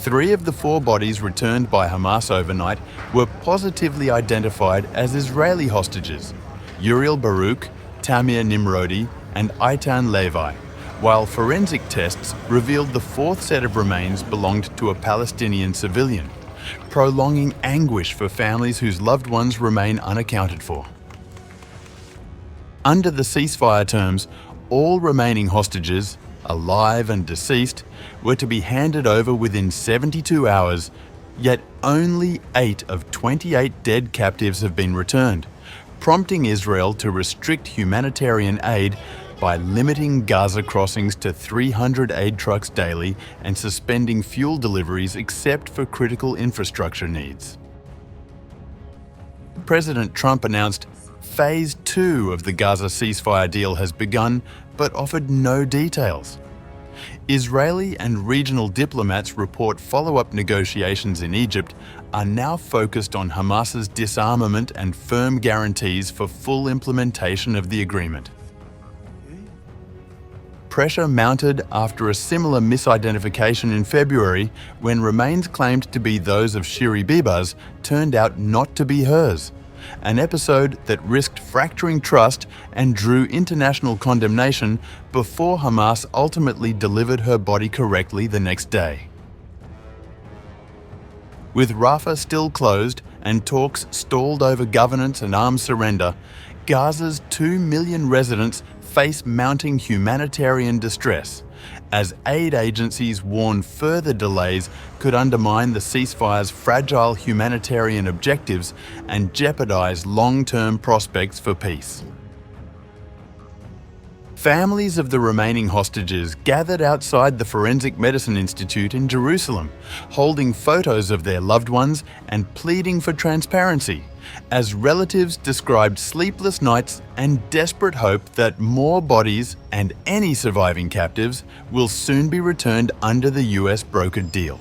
3 of the 4 bodies returned by Hamas overnight were positively identified as Israeli hostages: Uriel Baruch, Tamir Nimrodi, and Eitan Levi, while forensic tests revealed the 4th set of remains belonged to a Palestinian civilian, prolonging anguish for families whose loved ones remain unaccounted for. Under the ceasefire terms, all remaining hostages, alive and deceased, were to be handed over within 72 hours, yet only 8 of 28 dead captives have been returned, prompting Israel to restrict humanitarian aid by limiting Gaza crossings to 300 aid trucks daily and suspending fuel deliveries except for critical infrastructure needs. President Trump announced Phase 2 of the Gaza ceasefire deal has begun, but offered no details. Israeli and regional diplomats report follow-up negotiations in Egypt are now focused on Hamas's disarmament and firm guarantees for full implementation of the agreement. Pressure mounted after a similar misidentification in February when remains claimed to be those of Shiri Bibas turned out not to be hers, an episode that risked fracturing trust and drew international condemnation before Hamas ultimately delivered her body correctly the next day. With Rafah still closed and talks stalled over governance and arms surrender, Gaza's 2 million residents face mounting humanitarian distress, as aid agencies warn further delays could undermine the ceasefire's fragile humanitarian objectives and jeopardize long-term prospects for peace. Families of the remaining hostages gathered outside the Forensic Medicine Institute in Jerusalem, holding photos of their loved ones and pleading for transparency, as relatives described sleepless nights and desperate hope that more bodies and any surviving captives will soon be returned under the US brokered deal.